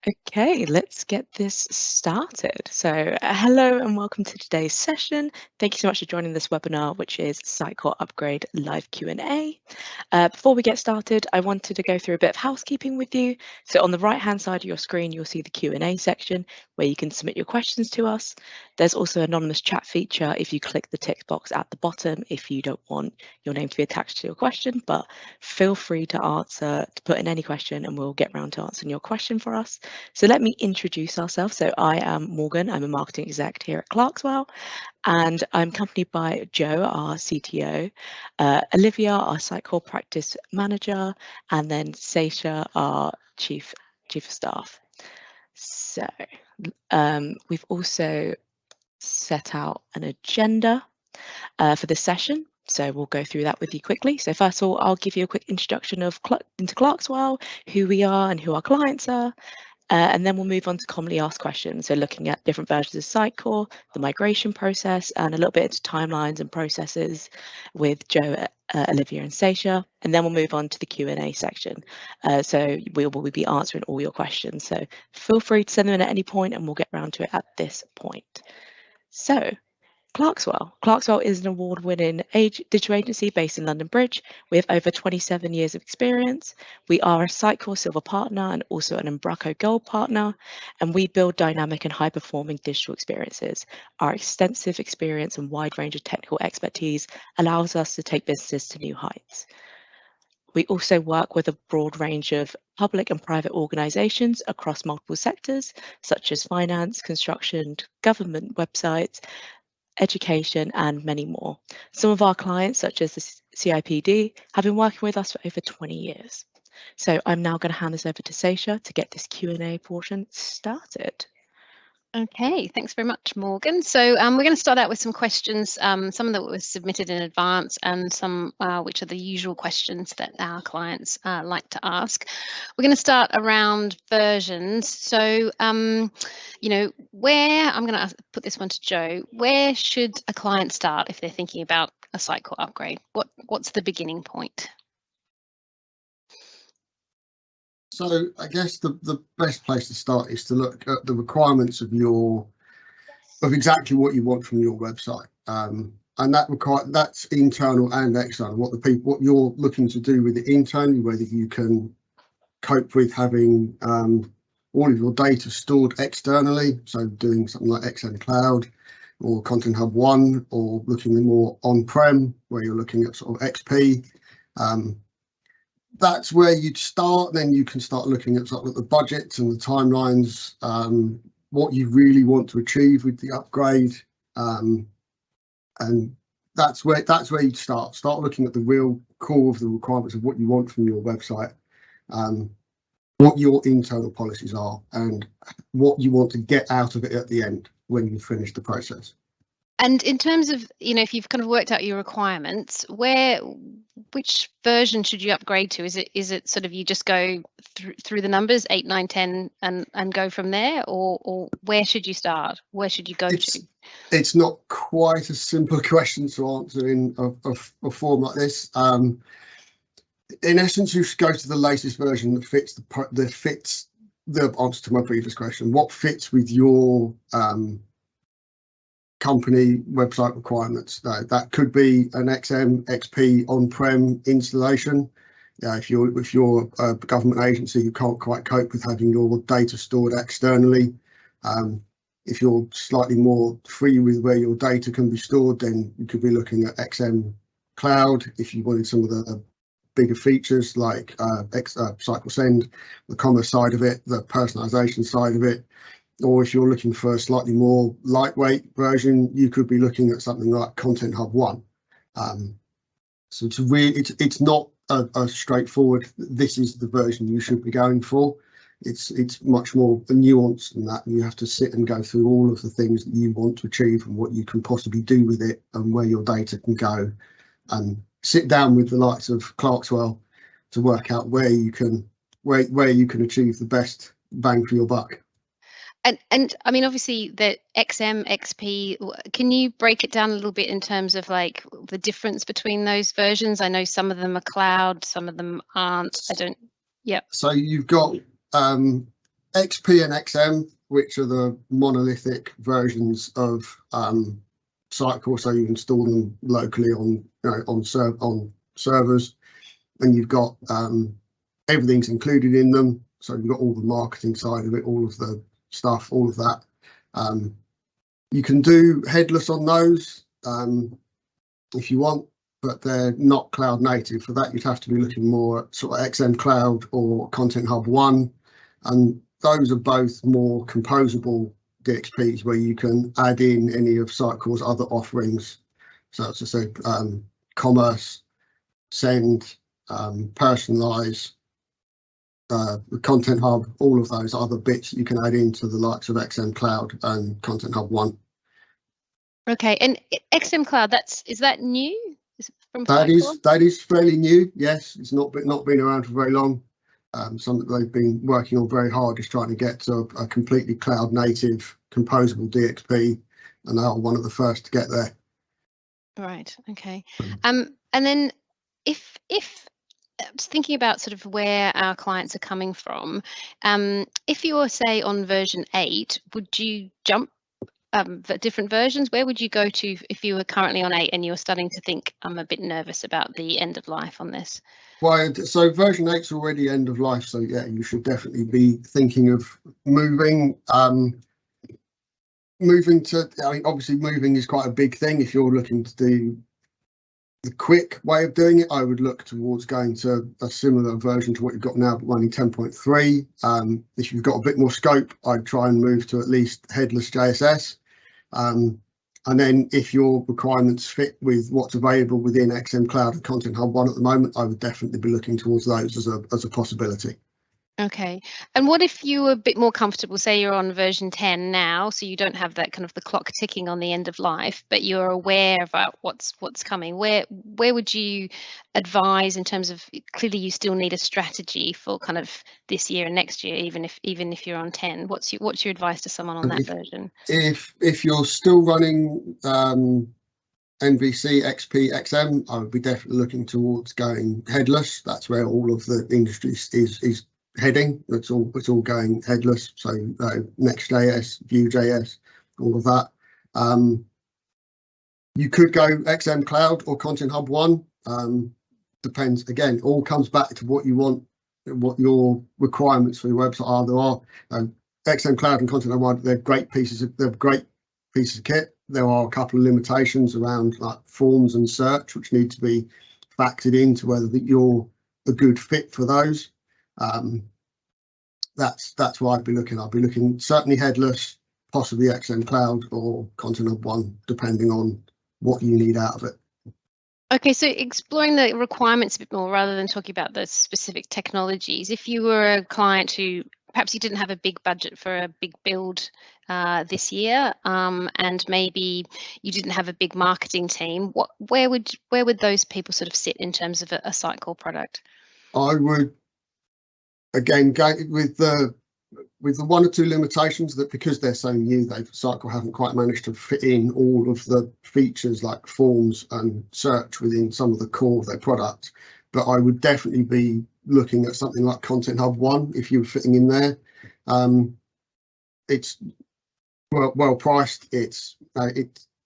Okay, let's get this started. So, hello and welcome to today's session. Thank you so much for joining this webinar, which is Sitecore Upgrade Live Q&A. Before we get started, I wanted to go through a bit of housekeeping with you. So on the right-hand side of your screen, you'll see the Q&A section where you can submit your questions to us. There's also an anonymous chat feature if you click the tick box at the bottom if you don't want your name to be attached to your question, but feel free to put in any question and we'll get round to answering your question for us. So let me introduce ourselves. So I am Morgan, I'm a marketing exec here at ClerksWell, and I'm accompanied by Joe, our CTO, Olivia, our Sitecore practice manager, and then Sasha, our chief of staff. So we've also set out an agenda for this session. So we'll go through that with you quickly. So first of all, I'll give you a quick introduction into ClerksWell, who we are and who our clients are. And then we'll move on to commonly asked questions. So looking at different versions of Sitecore, the migration process, and a little bit into timelines and processes with Joe, Olivia and Sasha. And then we'll move on to the Q&A section. So we will be answering all your questions. So feel free to send them in at any point and we'll get around to it at this point. So ClerksWell. ClerksWell is an award-winning digital agency based in London Bridge. We have over 27 years of experience. We are a Sitecore Silver partner and also an Umbraco Gold partner, and we build dynamic and high-performing digital experiences. Our extensive experience and wide range of technical expertise allows us to take businesses to new heights. We also work with a broad range of public and private organisations across multiple sectors, such as finance, construction, government websites, education, and many more. Some of our clients, such as the CIPD, have been working with us for over 20 years. So I'm now going to hand this over to Sasha to get this Q&A portion started. Okay, thanks very much, Morgan. So we're going to start out with some questions, some that were submitted in advance and some which are the usual questions that our clients like to ask. We're going to start around versions. So, you know, where, I'm going to put this one to Joe, where should a client start if they're thinking about a Sitecore upgrade? What's the beginning point? So I guess the best place to start is to look at the requirements of exactly what you want from your website, and that's internal and external. What you're looking to do with it internally, whether you can cope with having all of your data stored externally, so doing something like XM Cloud or Content Hub 1, or looking at more on-prem, where you're looking at sort of XP. That's where you'd start. Then you can start looking at sort of the budgets and the timelines, what you really want to achieve with the upgrade, and that's where you'd start looking at the real core of the requirements of what you want from your website, what your internal policies are, and what you want to get out of it at the end when you finish the process. And in terms of, you know, if you've kind of worked out your requirements, which version should you upgrade to? Is it sort of you just go through the numbers 8, 9, 10 and go from there, or where should you start? Where should you go to? It's not quite a simple question to answer in a form like this. In essence, you should go to the latest version that fits the answer to my previous question. What fits with your company website requirements? That could be an XM, XP on-prem installation. If you're a government agency who can't quite cope with having your data stored externally, if you're slightly more free with where your data can be stored, then you could be looking at XM Cloud. If you wanted some of the bigger features like Cycle Send, the commerce side of it, the personalization side of it, or if you're looking for a slightly more lightweight version, you could be looking at something like Content Hub 1. So it's not a straightforward, this is the version you should be going for. It's much more nuanced than that. You have to sit and go through all of the things that you want to achieve and what you can possibly do with it and where your data can go, and sit down with the likes of ClerksWell to work out where you can achieve the best bang for your buck. And I mean, obviously the XM, XP, can you break it down a little bit in terms of like the difference between those versions? I know some of them are cloud, some of them aren't. Yeah. So you've got XP and XM, which are the monolithic versions of Sitecore, so you install them locally on on servers, and you've got everything's included in them. So you've got all the marketing side of it, all of the stuff, all of that. You can do headless on those if you want, but they're not cloud native. For that, you'd have to be looking more at sort of XM Cloud or Content Hub 1, and those are both more composable DXPs where you can add in any of Sitecore's other offerings. So as I said, commerce, send, personalize, the Content Hub, all of those other bits that you can add into the likes of XM Cloud and Content Hub 1. Okay, and XM Cloud, is that new? Is it from that is fairly new. Yes, it's not been around for very long. Something they've been working on very hard is trying to get to a completely cloud native composable DXP, and they are one of the first to get there. Right. Okay. And then if thinking about sort of where our clients are coming from, if you were, say, on version 8, would you jump different versions? Where would you go to if you were currently on 8 and you were starting to think, I'm a bit nervous about the end of life on this? Well, so version 8's already end of life, so yeah, you should definitely be thinking of moving. Moving to, I mean, obviously moving is quite a big thing. If you're looking to do the quick way of doing it, I would look towards going to a similar version to what you've got now, but running 10.3. If you've got a bit more scope, I'd try and move to at least headless JSS. And then if your requirements fit with what's available within XM Cloud and Content Hub 1 at the moment, I would definitely be looking towards those as a possibility. Okay. And what if you were a bit more comfortable, say you're on version 10 now, so you don't have that kind of the clock ticking on the end of life, but you're aware about what's coming? Where would you advise in terms of, clearly you still need a strategy for kind of this year and next year, even if you're on 10? What's your advice to someone on that version? If you're still running NVC, XP, XM, I would be definitely looking towards going headless. That's where all of the industry is heading. It's all going headless. So Next.js, Vue.js, all of that. You could go XM Cloud or Content Hub 1. Depends. Again, all comes back to what you want, what your requirements for your website are. There are XM Cloud and Content Hub 1. They're great pieces of kit. There are a couple of limitations around like forms and search, which need to be factored into whether that you're a good fit for those. That's why I'd be looking. I'd be looking certainly headless, possibly XM Cloud or Content Hub 1, depending on what you need out of it. Okay, so exploring the requirements a bit more rather than talking about the specific technologies. If you were a client who perhaps you didn't have a big budget for a big build this year, and maybe you didn't have a big marketing team, where would those people sort of sit in terms of a Sitecore product? I would, again, go with the one or two limitations that, because they're so new, Sitecore haven't quite managed to fit in all of the features like forms and search within some of the core of their product. But I would definitely be looking at something like Content Hub 1 if you were fitting in there. It's well priced. It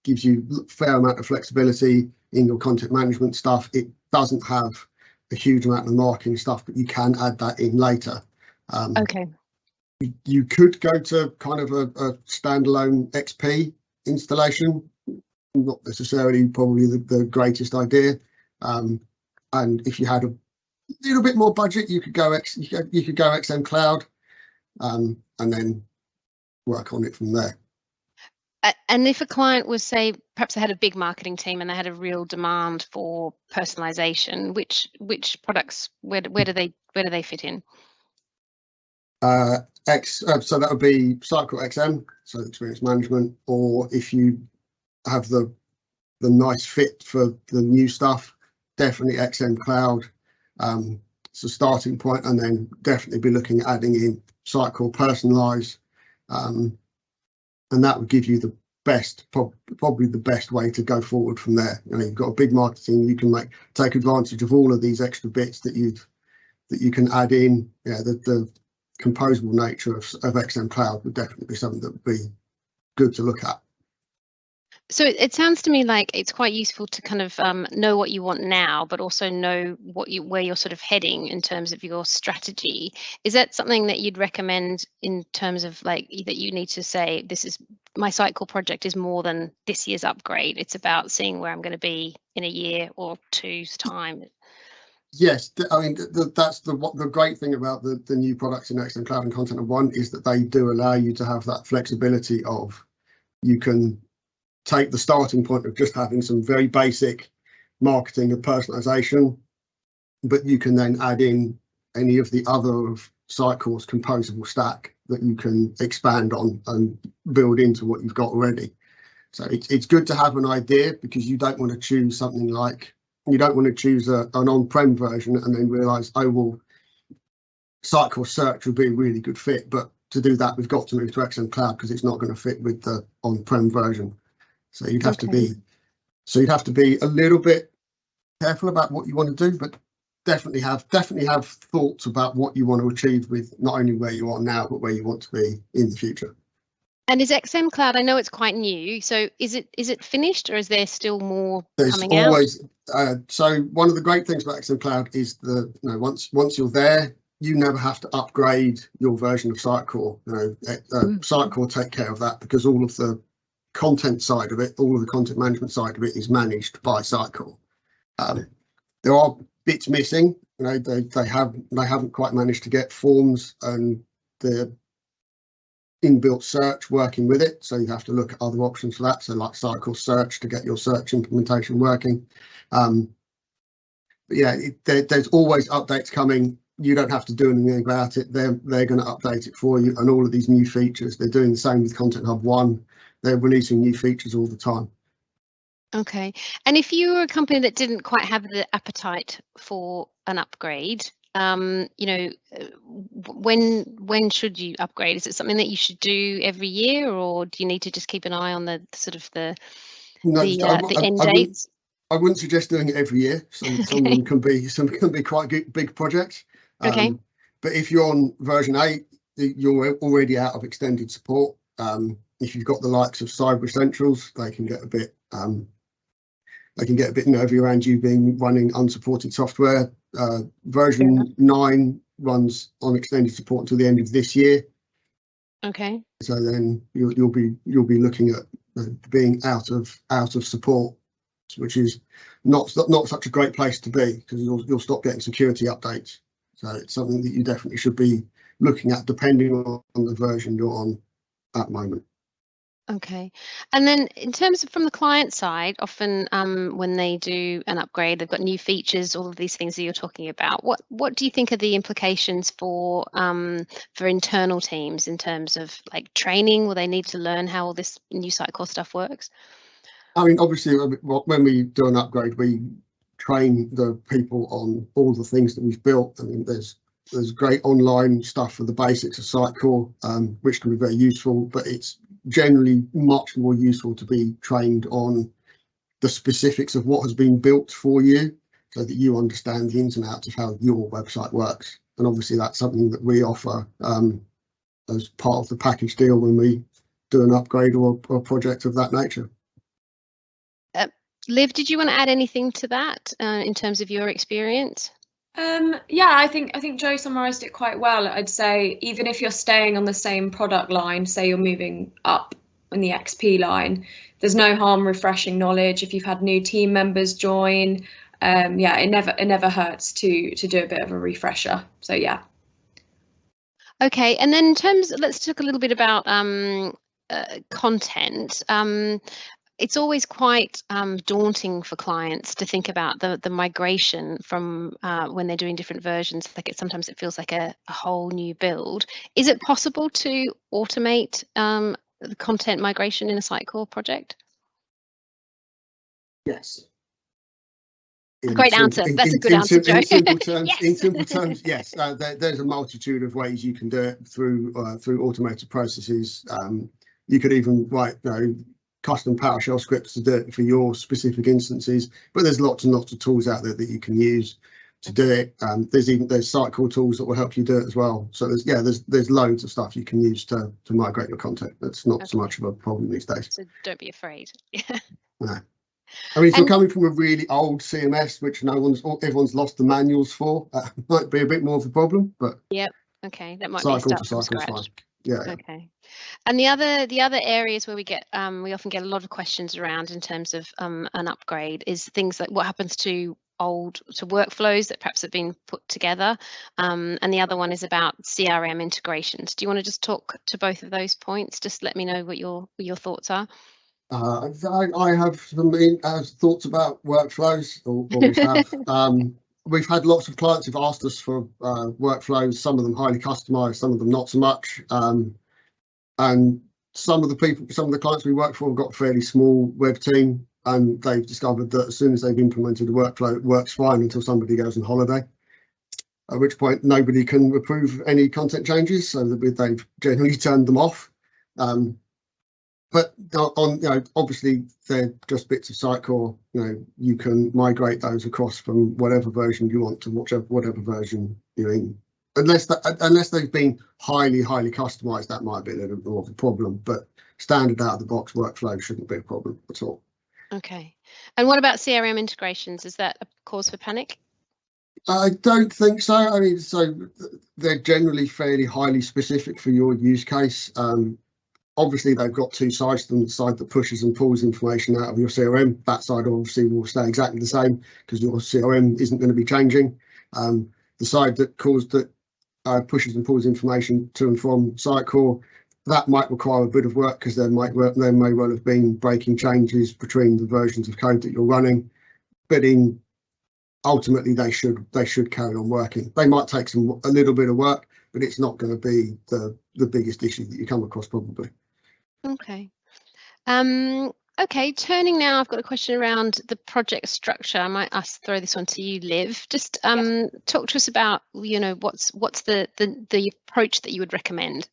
gives you a fair amount of flexibility in your content management stuff. It doesn't have a huge amount of marketing stuff, but you can add that in later. Okay. You could go to kind of a standalone XP installation, not necessarily probably the greatest idea. And if you had a little bit more budget, you could go XM Cloud, and then work on it from there. And if a client was, say, perhaps they had a big marketing team and they had a real demand for personalization, which products, where do they fit in? So that would be Sitecore XM, so experience management, or if you have the nice fit for the new stuff, definitely XM Cloud. It's a starting point, and then definitely be looking at adding in Sitecore personalize, and that would give you the best, probably the best way to go forward from there. You know, you've got a big marketing, you can take advantage of all of these extra bits that you can add in. Yeah, the composable nature of XM Cloud would definitely be something that would be good to look at. So it sounds to me like it's quite useful to kind of know what you want now, but also know where you're sort of heading in terms of your strategy. Is that something that you'd recommend in terms of like that you need to say, this is my Sitecore project is more than this year's upgrade. It's about seeing where I'm going to be in a year or two's time. Yes, I mean that's the great thing about the new products in XM Cloud and Content Hub 1 is that they do allow you to have that flexibility of you can take the starting point of just having some very basic marketing and personalization, but you can then add in any of the other of Sitecore's composable stack that you can expand on and build into what you've got already. So it's good to have an idea, because you don't want to choose something like, you don't want to choose an on-prem version and then realize, oh, well, Sitecore Search would be a really good fit, but to do that, we've got to move to XM Cloud because it's not going to fit with the on-prem version. So you'd have to be a little bit careful about what you want to do, but definitely have thoughts about what you want to achieve with not only where you are now, but where you want to be in the future. And is XM Cloud, I know it's quite new, so is it finished, or is there still more coming always, out? So one of the great things about XM Cloud is once you're there, you never have to upgrade your version of Sitecore. Sitecore take care of that, because all of the content side of it, all of the content management side of it is managed by Sitecore. There are bits missing. They haven't quite managed to get forms and the inbuilt search working with it, so you have to look at other options for that, so like Sitecore Search to get your search implementation working. But yeah, there's always updates coming. You don't have to do anything about it. They're going to update it for you, and all of these new features, they're doing the same with Content Hub 1. They're releasing new features all the time. Okay, and if you were a company that didn't quite have the appetite for an upgrade, when should you upgrade? Is it something that you should do every year, or do you need to just keep an eye on the sort of the end dates? I wouldn't suggest doing it every year. Some of them can be quite big projects. Okay. But if you're on version 8, you're already out of extended support. If you've got the likes of Cyber Essentials, they can get a bit nervy around you running unsupported software. Version 9 runs on extended support until the end of this year. Okay. So then you'll be looking at being out of support, which is not such a great place to be, because you'll stop getting security updates. So it's something that you definitely should be looking at, depending on the version you're on at the moment. Okay, and then in terms of from the client side, often when they do an upgrade, they've got new features, all of these things that you're talking about. What do you think are the implications for internal teams in terms of like training? Will they need to learn how all this new Sitecore stuff works? I mean, obviously, when we do an upgrade, we train the people on all the things that we've built. I mean, there's great online stuff for the basics of Sitecore, which can be very useful, but it's generally much more useful to be trained on the specifics of what has been built for you, so that you understand the ins and outs of how your website works. And obviously that's something that we offer as part of the package deal when we do an upgrade or a project of that nature. Liv, did you want to add anything to that in terms of your experience? Yeah, I think Joe summarised it quite well. I'd say even if you're staying on the same product line, say you're moving up in the XP line, there's no harm refreshing knowledge. If you've had new team members join, yeah, it never hurts to do a bit of a refresher. So yeah. Okay, and then in terms, let's talk a little bit about content. It's always quite daunting for clients to think about the migration from when they're doing different versions. Like sometimes it feels like a whole new build. Is it possible to automate the content migration in a Sitecore project? Yes. Great answer. That's a good answer, Joe. In simple terms, yes. There's a multitude of ways you can do it through automated processes. You could even write custom PowerShell scripts to do it for your specific instances, but there's lots and lots of tools out there that you can use to do it. There's Sitecore tools that will help you do it as well. So there's loads of stuff you can use to migrate your content. That's not so much of a problem these days. So don't be afraid. No. I mean, if you're coming from a really old CMS, which everyone's lost the manuals for, that might be a bit more of a problem. But yep, okay, that might cycle be start to from cycle scratch. fine. Yeah. Okay. And the other areas where we often get a lot of questions around in terms of an upgrade is things like what happens to workflows that perhaps have been put together, and the other one is about CRM integrations. Do you want to just talk to both of those points? Just let me know what your thoughts are. I have some thoughts about workflows. Always have. We've had lots of clients who've asked us for workflows. Some of them highly customized, some of them not so much. And some of the clients we work for have got a fairly small web team, and they've discovered that as soon as they've implemented a workflow, it works fine until somebody goes on holiday, at which point nobody can approve any content changes, so they've generally turned them off. But obviously they're just bits of Sitecore. You can migrate those across from whatever version you want to whatever version you're in. Unless they've been highly customized, that might be a little more of a problem. But standard out of the box workflow shouldn't be a problem at all. Okay. And what about CRM integrations? Is that a cause for panic? I don't think so. I mean, so they're generally fairly highly specific for your use case. Obviously, they've got two sides to them: the side that pushes and pulls information out of your CRM. That side obviously will stay exactly the same because your CRM isn't going to be changing. The side that pushes and pulls information to and from Sitecore, that might require a bit of work because there may well have been breaking changes between the versions of code that you're running. But ultimately, they should carry on working. They might take a little bit of work, but it's not going to be the biggest issue that you come across probably. Okay. Okay, turning now, I've got a question around the project structure. I might throw this one to you, Liv. Just talk to us about, what's the approach that you would recommend?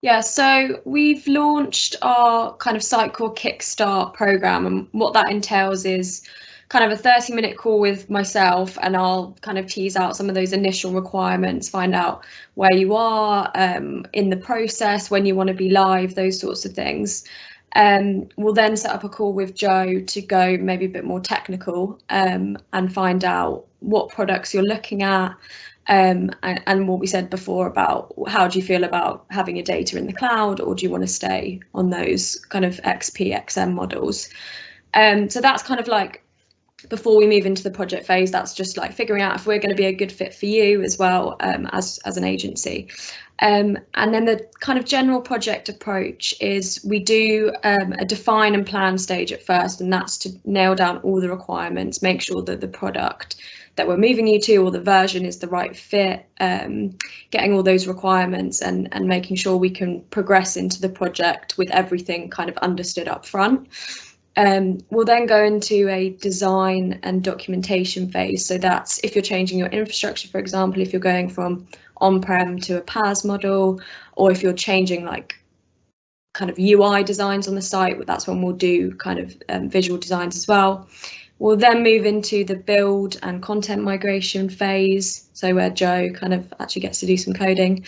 Yeah, so we've launched our kind of Sitecore Kickstart program, and what that entails is kind of a 30-minute call with myself, and I'll kind of tease out some of those initial requirements, find out where you are in the process, when you want to be live, those sorts of things. We'll then set up a call with Joe to go maybe a bit more technical and find out what products you're looking at, and what we said before about how do you feel about having your data in the cloud, or do you want to stay on those kind of XP, XM models. So that's kind of like before we move into the project phase. That's just like figuring out if we're going to be a good fit for you as well, as an agency. And then the kind of general project approach is we do a define and plan stage at first, and that's to nail down all the requirements, make sure that the product that we're moving you to or the version is the right fit, getting all those requirements and making sure we can progress into the project with everything kind of understood up front. We'll then go into a design and documentation phase. So that's if you're changing your infrastructure, for example, if you're going from on-prem to a PaaS model, or if you're changing like kind of UI designs on the site, that's when we'll do kind of visual designs as well. We'll then move into the build and content migration phase, so where Joe kind of actually gets to do some coding,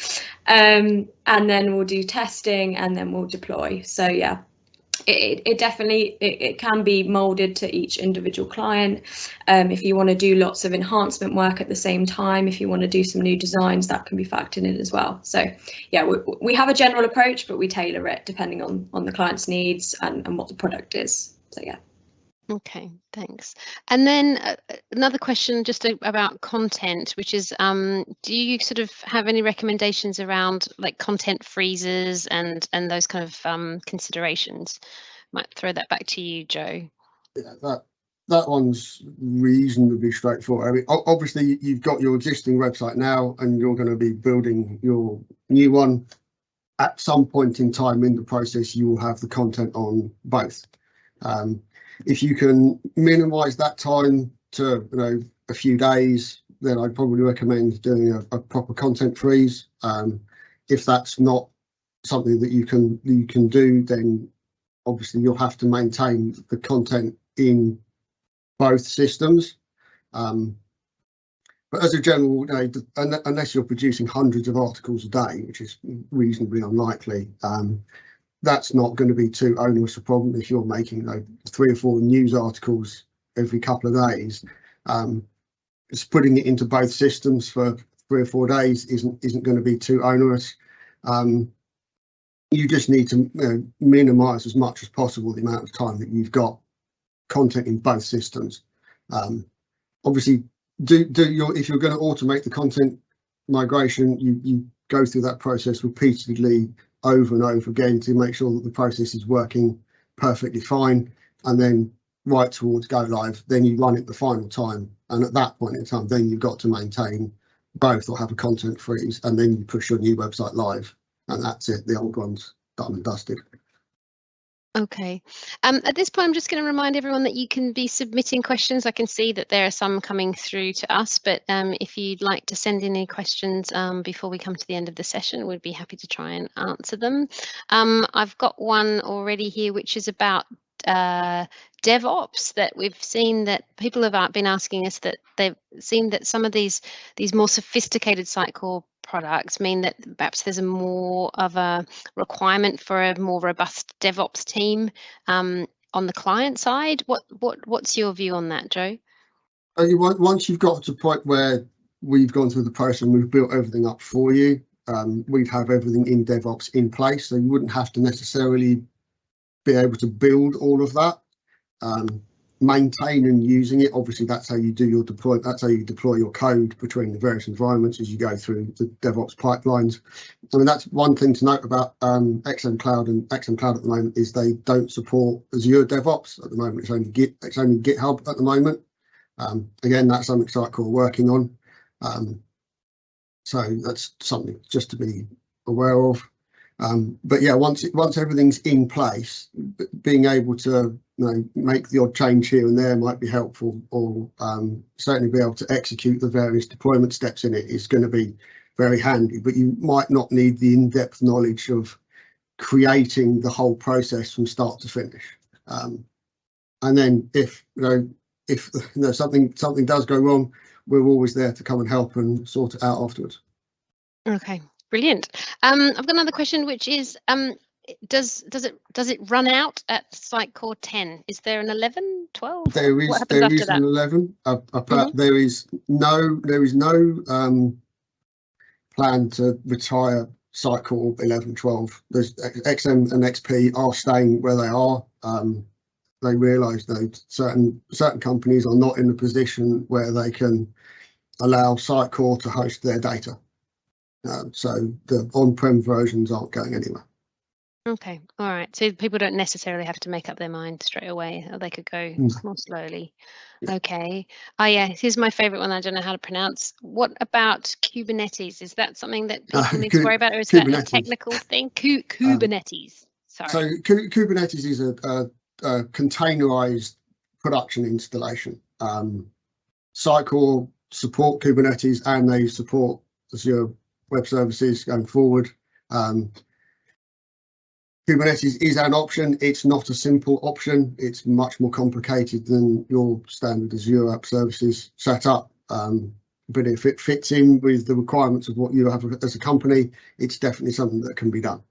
and then we'll do testing, and then we'll deploy. So yeah, it definitely can be molded to each individual client. If you want to do lots of enhancement work at the same time, if you want to do some new designs, that can be factored in as well. So yeah, we have a general approach, but we tailor it depending on the client's needs and what the product is. So yeah. Okay, thanks. And then another question just about content, which is, do you sort of have any recommendations around like content freezes and those kind of considerations? Might throw that back to you, Joe. Yeah, that one's reasonably straightforward. I mean, obviously you've got your existing website now, and you're going to be building your new one. At some point in time in the process, you will have the content on both. If you can minimize that time to a few days, then I'd probably recommend doing a proper content freeze. If that's not something that you can do, then obviously you'll have to maintain the content in both systems. But But as a general, unless you're producing hundreds of articles a day, which is reasonably unlikely, that's not going to be too onerous a problem. If you're making 3 or 4 news articles every couple of days, just putting it into both systems for 3 or 4 days isn't going to be too onerous. You just need to minimise as much as possible the amount of time that you've got content in both systems. Obviously, if you're going to automate the content migration, you go through that process repeatedly over and over again to make sure that the process is working perfectly fine, and then right towards go live, then you run it the final time, and at that point in time, then you've got to maintain both or have a content freeze, and then you push your new website live, and that's it. The old one's done and dusted. Okay. At this point, I'm just going to remind everyone that you can be submitting questions. I can see that there are some coming through to us, but if you'd like to send in any questions before we come to the end of the session, we'd be happy to try and answer them. I've got one already here, which is about DevOps, that we've seen that people have been asking us that they've seen that some of these more sophisticated Sitecore products mean that perhaps there's a more of a requirement for a more robust DevOps team on the client side. What's your view on that, Joe? Once you've got to the point where we've gone through the process and we've built everything up for you, we'd have everything in DevOps in place, so you wouldn't have to necessarily be able to build all of that. Maintain and using it, obviously that's how you do your deployment, that's how you deploy your code between the various environments as you go through the DevOps pipelines. I mean, that's one thing to note about XM Cloud and XM Cloud at the moment is they don't support Azure DevOps at the moment. It's only GitHub at the moment. Again, that's something Sitecore working on. So that's something just to be aware of. But yeah, once everything's in place, being able to make the odd change here and there might be helpful, or certainly be able to execute the various deployment steps in it is going to be very handy. But you might not need the in-depth knowledge of creating the whole process from start to finish. And then if something does go wrong, we're always there to come and help and sort it out afterwards. Okay. Brilliant. I've got another question, which is, does it run out at Sitecore 10? Is there an 11, 12? There is an 11. There is no plan to retire Sitecore 11, 12. There's XM and XP are staying where they are. They realise that certain companies are not in a position where they can allow Sitecore to host their data. So the on-prem versions aren't going anywhere. Okay, all right. So people don't necessarily have to make up their mind straight away. Or they could go more slowly. Okay. Oh yeah, here's my favourite one. I don't know how to pronounce. What about Kubernetes? Is that something that people need to worry about, or is that a technical thing? Kubernetes. Sorry. So Kubernetes is a containerized production installation. Sitecore support Kubernetes and they support Azure Web Services going forward. Kubernetes is an option. It's not a simple option. It's much more complicated than your standard Azure App Services setup. But if it fits in with the requirements of what you have as a company, it's definitely something that can be done.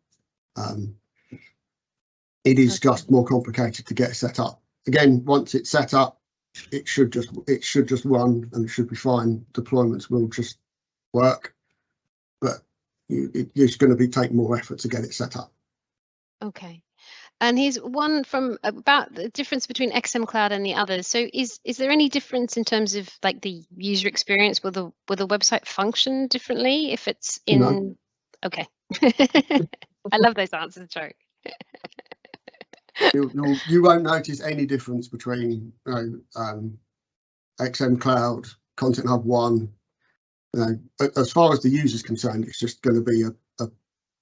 It is just more complicated to get set up. Again, once it's set up, it should just run and it should be fine. Deployments will just work. But it's going to take more effort to get it set up. Okay. And here's one from about the difference between XM Cloud and the others. So is there any difference in terms of like the user experience? Will the website function differently if it's in? No. Okay. I love those answers, Joe. You won't notice any difference between XM Cloud, Content Hub 1. As far as the user is concerned, it's just going to be a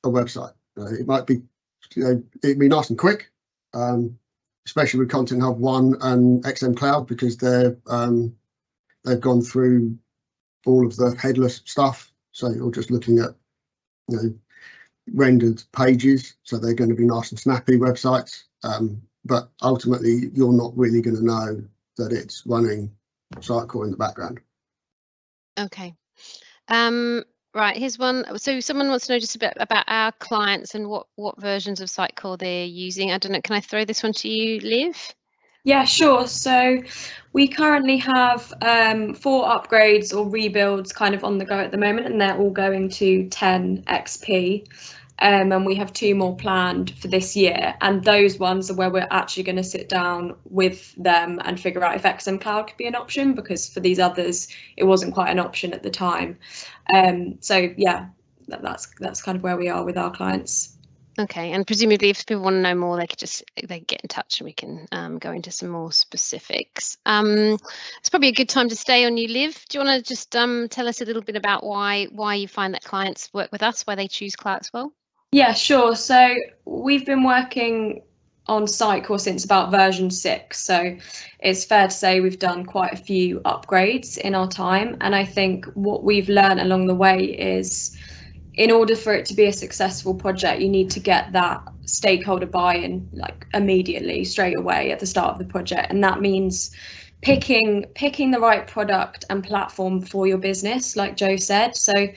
website. It might be, it'd be nice and quick, especially with Content Hub 1 and XM Cloud, because they've gone through all of the headless stuff. So you're just looking at rendered pages, so they're going to be nice and snappy websites. But ultimately, you're not really going to know that it's running Sitecore in the background. Okay. Right, here's one. So someone wants to know just a bit about our clients and what versions of Sitecore they're using. I don't know, can I throw this one to you, Liv? Yeah, sure. So we currently have 4 upgrades or rebuilds kind of on the go at the moment, and they're all going to 10 XP. And we have 2 more planned for this year, and those ones are where we're actually going to sit down with them and figure out if XM Cloud could be an option, because for these others it wasn't quite an option at the time. So yeah, that's kind of where we are with our clients. Okay, and presumably if people want to know more, they can get in touch and we can go into some more specifics. It's probably a good time to stay on you, Liv. Do you want to just tell us a little bit about why you find that clients work with us, why they choose ClerksWell? Yeah, sure. So we've been working on Sitecore since about version 6. So it's fair to say we've done quite a few upgrades in our time. And I think what we've learned along the way is, in order for it to be a successful project, you need to get that stakeholder buy-in like immediately, straight away at the start of the project. And that means picking the right product and platform for your business, like Joe said. So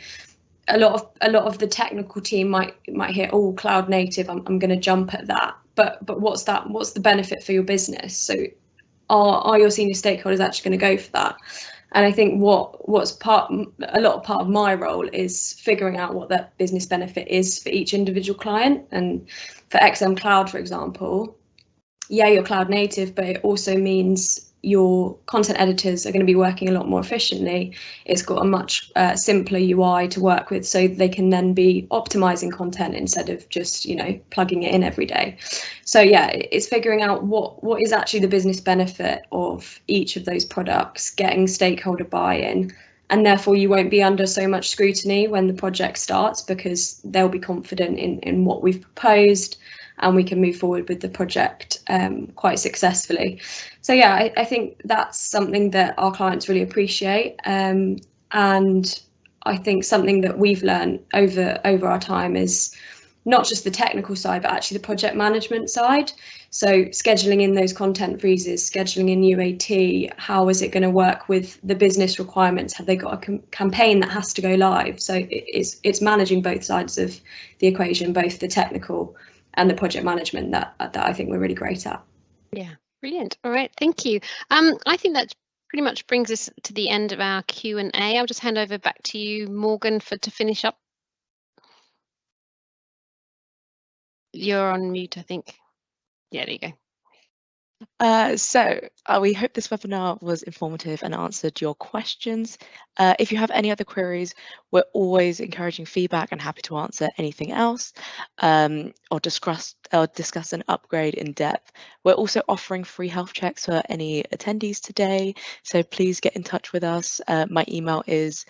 a lot of the technical team might hear, oh, cloud native, I'm going to jump at that. But what's the benefit for your business? So are your senior stakeholders actually going to go for that? And I think what's part of my role is figuring out what that business benefit is for each individual client. And for XM Cloud, for example, yeah, you're cloud native, but it also means your content editors are going to be working a lot more efficiently. It's got a much simpler UI to work with, so they can then be optimizing content instead of just, plugging it in every day. So yeah, it's figuring out what is actually the business benefit of each of those products, getting stakeholder buy-in, and therefore you won't be under so much scrutiny when the project starts, because they'll be confident in what we've proposed, and we can move forward with the project quite successfully. So yeah, I think that's something that our clients really appreciate, and I think something that we've learned over our time is not just the technical side, but actually the project management side. So scheduling in those content freezes, scheduling in UAT, how is it going to work with the business requirements? Have they got a campaign that has to go live? So it's managing both sides of the equation, both the technical and the project management, that I think we're really great at. Yeah, brilliant. All right, thank you. I think that pretty much brings us to the end of our Q&A. I'll just hand over back to you, Morgan, to finish up. You're on mute, I think. Yeah, there you go. We hope this webinar was informative and answered your questions. If you have any other queries, we're always encouraging feedback and happy to answer anything else, or discuss an upgrade in depth. We're also offering free health checks for any attendees today, so please get in touch with us. My email is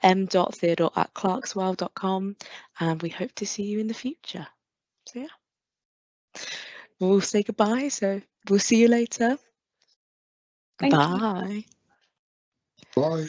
m.theodore@clarkswell.com, and we hope to see you in the future. So yeah, we'll say goodbye. So we'll see you later. Thank you. Bye. Bye.